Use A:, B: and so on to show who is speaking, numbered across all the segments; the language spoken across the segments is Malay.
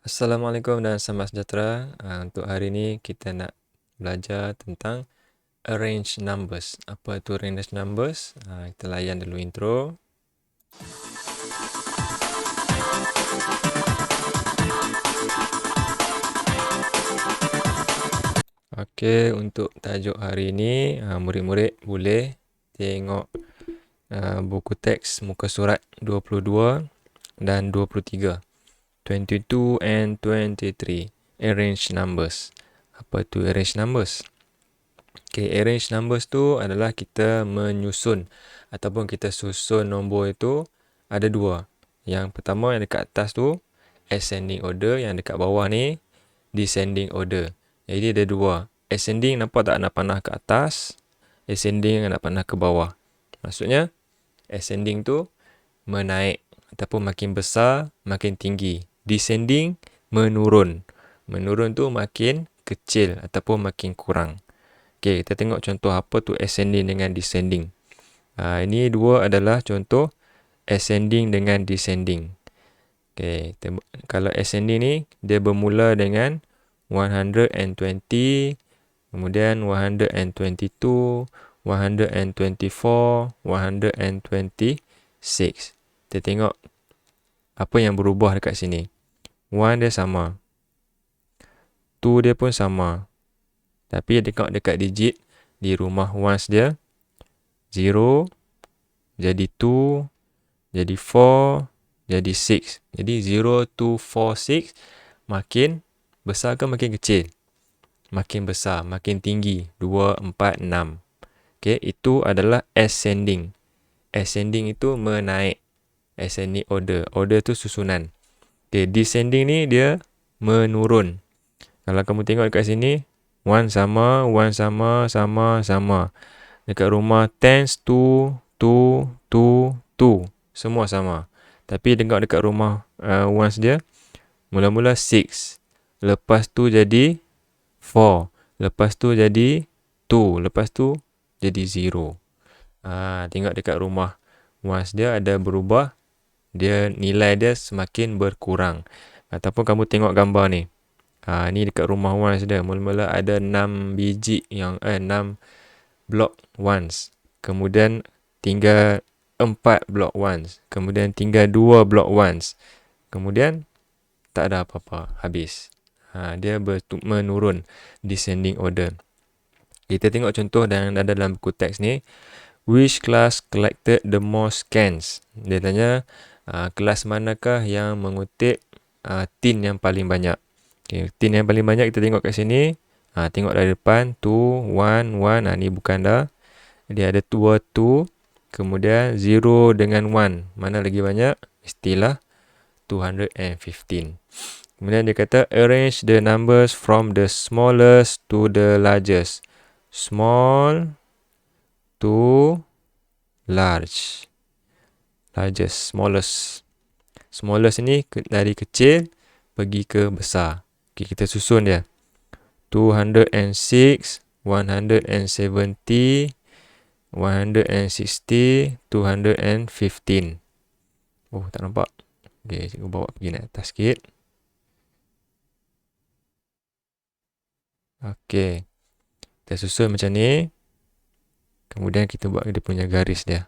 A: Assalamualaikum dan selamat sejahtera. Untuk hari ini kita nak belajar tentang arrange numbers. Apa itu arrange numbers? Kita layan dulu intro. Okey, untuk tajuk hari ini, murid-murid boleh tengok buku teks muka surat 22 dan 23. 22 and 23. Arrange numbers. Apa itu arrange numbers? Okay, arrange numbers tu adalah kita menyusun ataupun kita susun nombor itu ada dua. Yang pertama yang dekat atas tu ascending order, yang dekat bawah ni descending order. Jadi ada dua. Ascending nampak tak nak panah ke atas, ascending nak panah ke bawah. Maksudnya ascending tu menaik ataupun makin besar, makin tinggi. Descending menurun. Menurun tu makin kecil ataupun makin kurang. Okey, kita tengok contoh apa tu ascending dengan descending. Ini dua adalah contoh ascending dengan descending. Okey, kalau ascending ni dia bermula dengan 120, kemudian 122, 124, 126. Kita tengok apa yang berubah dekat sini. 1 dia sama. 2 dia pun sama. Tapi tengok dekat digit di rumah ones dia 0 jadi 2 jadi 4 jadi 6. Jadi 0, 2, 4, 6 makin besar ke makin kecil? Makin besar, makin tinggi. 2, 4, 6. Okey, itu adalah ascending. Ascending itu menaik. Ascending order. Order tu susunan. Okey, descending ni dia menurun. Kalau kamu tengok dekat sini 1 sama, 1 sama, sama. Dekat rumah 10, 2, 2, 2, 2. Semua sama. Tapi dekat rumah ones dia, mula-mula 6. Lepas tu jadi 4. Lepas tu jadi 2. Lepas tu jadi 0. Tengok dekat rumah ones dia ada berubah. Dia nilai dia semakin berkurang. Ataupun kamu tengok gambar ni. Ni dekat rumah ones dia. Mula-mula ada 6 biji yang 6 block ones. Kemudian tinggal 4 block ones. Kemudian tinggal 2 block ones. Kemudian tak ada apa-apa. Habis. Dia menurun. Descending order. Kita tengok contoh yang ada dalam buku teks ni. Which class collected the most cans? Dia tanya kelas manakah yang mengutip tin yang paling banyak. Okay, tin yang paling banyak kita tengok kat sini. Tengok dari depan 2, 1, 1. Ni bukan dah. Dia ada 2, 2. Kemudian 0 dengan 1. Mana lagi banyak? Mestilah 215. Kemudian dia kata arrange the numbers from the smallest to the largest. Small to large. Largest, smallest. Smallest ni dari kecil pergi ke besar. Okay, kita susun dia. 206, 170, 160, 215. Oh, tak nampak. Okay, cikgu bawa pergi naik atas sikit. Okay. Kita susun macam ni. Kemudian kita buat dia punya garis dia.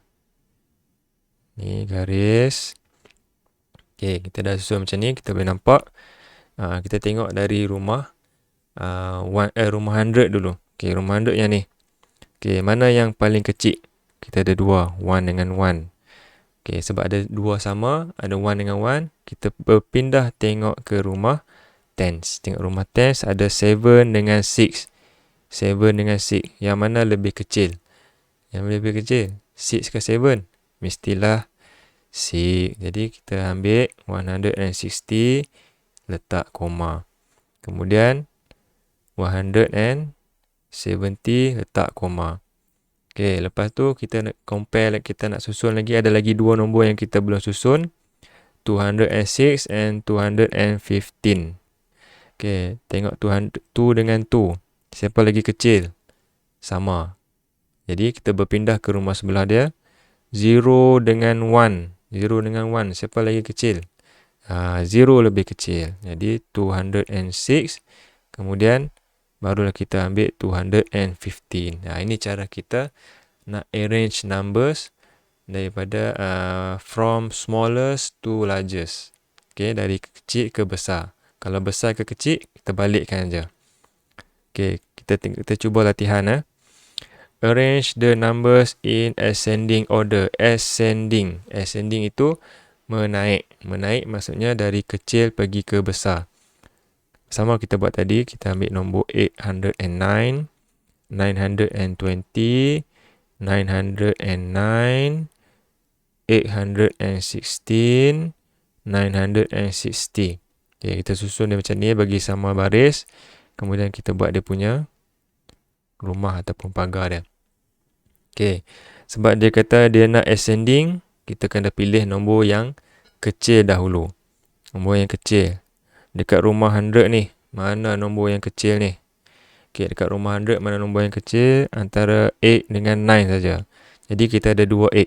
A: Ni garis. Okay, kita dah susun macam ni. Kita boleh nampak. Kita tengok dari rumah rumah 100 dulu. Okay, rumah 100 yang ni. Okay, mana yang paling kecil? Kita ada 2. 1 dengan 1. Okay, sebab ada 2 sama, ada 1 dengan 1. Kita berpindah tengok ke rumah tens. Tengok rumah tens ada 7 dengan 6. 7 dengan 6. Yang mana lebih kecil? Yang lebih kecil? 6 ke 7? Mestilah 6. Jadi kita ambil 160, letak koma. Kemudian 170, letak koma. Okay, lepas tu kita nak compare, kita nak susun lagi. Ada lagi 2 nombor yang kita belum susun. 206 and 215. Okay, tengok 2 dengan 2. Siapa lagi kecil? Sama. Jadi kita berpindah ke rumah sebelah dia. 0 dengan 1. 0 dengan 1. Siapa lagi kecil? 0 lebih kecil. Jadi 206, kemudian barulah kita ambil 215. Ini cara kita nak arrange numbers daripada from smallest to largest. Okay, dari kecil ke besar. Kalau besar ke kecil, kita balikkan aja. Okay, kita cuba latihan. Arrange the numbers in ascending order. Ascending itu menaik. Menaik maksudnya dari kecil pergi ke besar. Sama kita buat tadi, kita ambil nombor 809, 920, 909, 816, 960. Okay, kita susun dia macam ni bagi sama baris. Kemudian kita buat dia punya rumah ataupun pagar dia. Okay, sebab dia kata dia nak ascending, kita kena pilih nombor yang kecil dahulu. Nombor yang kecil. Dekat rumah 100 ni, mana nombor yang kecil ni? Okay, dekat rumah 100 mana nombor yang kecil? Antara 8 dengan 9 saja. Jadi kita ada 2 8.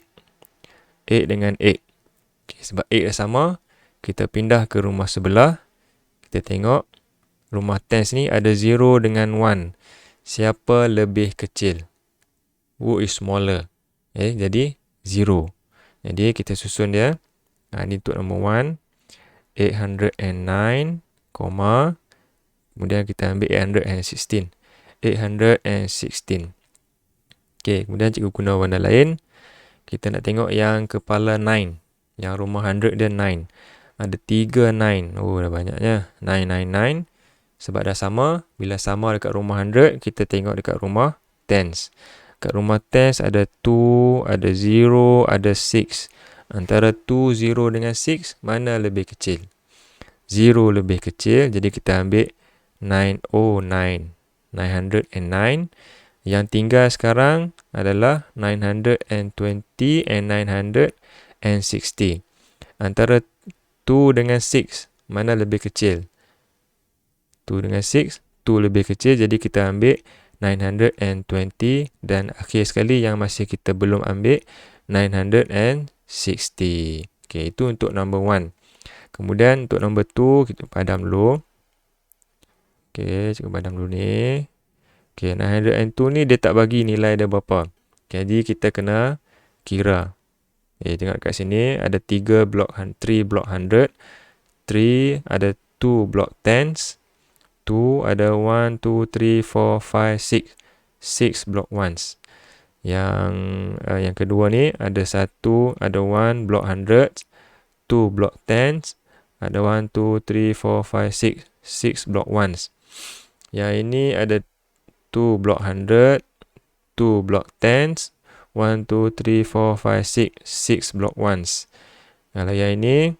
A: 8 dengan 8. Okay, sebab 8 dah sama, kita pindah ke rumah sebelah. Kita tengok rumah 10 ni ada 0 dengan 1. Siapa lebih kecil? Who is smaller? Jadi 0. Jadi kita susun dia. Ini untuk nombor 1. 809, kemudian kita ambil 816. 816. Okay, kemudian cikgu guna warna lain. Kita nak tengok yang kepala 9. Yang rumah 100 dia 9. Ada 3 9. Dah banyaknya. 999. Sebab dah sama. Bila sama dekat rumah 100, kita tengok dekat rumah 10. Dekat rumah 10 ada 2, ada 0, ada 6. Antara 2, 0 dengan 6, mana lebih kecil? 0 lebih kecil. Jadi kita ambil 909. 909. Yang tinggal sekarang adalah 920 and 960. Antara 2 dengan 6, mana lebih kecil? 2 dengan 6, 2 lebih kecil. Jadi kita ambil 920. Dan akhir sekali yang masih kita belum ambil, 960. Okay, itu untuk number 1. Kemudian untuk number 2, kita padam dulu. Okay, cikgu padam dulu ni. Okay, 902 ni dia tak bagi nilai dia berapa. Jadi kita kena kira. Tengok kat sini ada 3 blok 3 blok 100. 3 ada 2 blok 10s. 2 ada 1 2 3 4 5 6. 6 blok 1s. Yang kedua ni ada 1 ada 1 blok 100. 2 blok 10s. Ada 1 2 3 4 5 6. 6 blok 1s. Yang ini ada 2 blok 100, 2 blok 10s, 1 2 3 4 5 6. 6 blok 1s. Kalau yang ini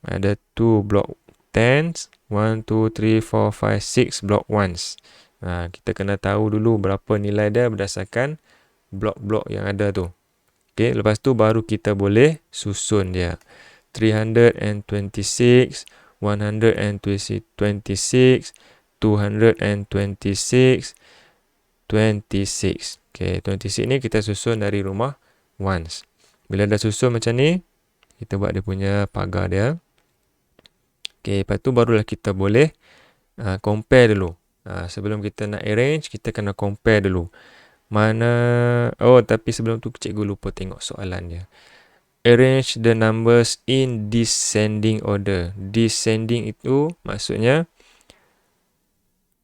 A: ada 2 blok 10s, 1 2 3 4 5 6 blok 1s. Kita kena tahu dulu berapa nilai dia berdasarkan blok-blok yang ada tu. Okay, lepas tu baru kita boleh susun dia. 326, 126, 226, 26. Okay, 26 ni kita susun dari rumah ones. Bila dah susun macam ni, kita buat dia punya pagar dia. Okay, lepas tu barulah kita boleh compare dulu. Sebelum kita nak arrange, kita kena compare dulu. Tapi sebelum tu cikgu lupa tengok soalan dia. Arrange the numbers in descending order. Descending itu maksudnya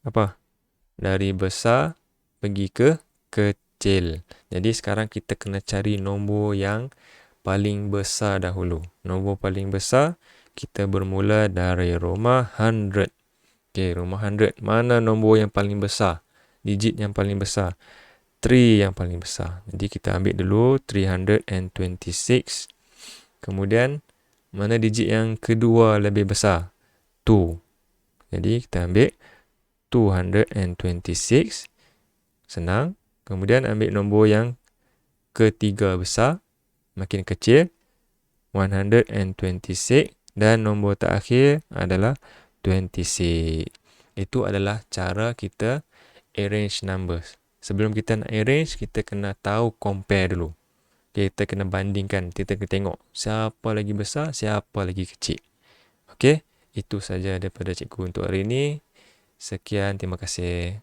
A: apa? Dari besar pergi ke kecil. Jadi sekarang kita kena cari nombor yang paling besar dahulu. Nombor paling besar, kita bermula dari rumah 100. Okay, rumah 100. Mana nombor yang paling besar? Digit yang paling besar. 3 yang paling besar. Jadi kita ambil dulu 326. Kemudian, mana digit yang kedua lebih besar? 2. Jadi kita ambil 226. Senang. Kemudian ambil nombor yang ketiga besar, makin kecil, 126. Dan nombor terakhir adalah 26. Itu adalah cara kita arrange numbers. Sebelum kita nak arrange, kita kena tahu compare dulu. Kita kena bandingkan, kita kena tengok siapa lagi besar, siapa lagi kecil. Okey, itu saja daripada cikgu untuk hari ini. Sekian, terima kasih.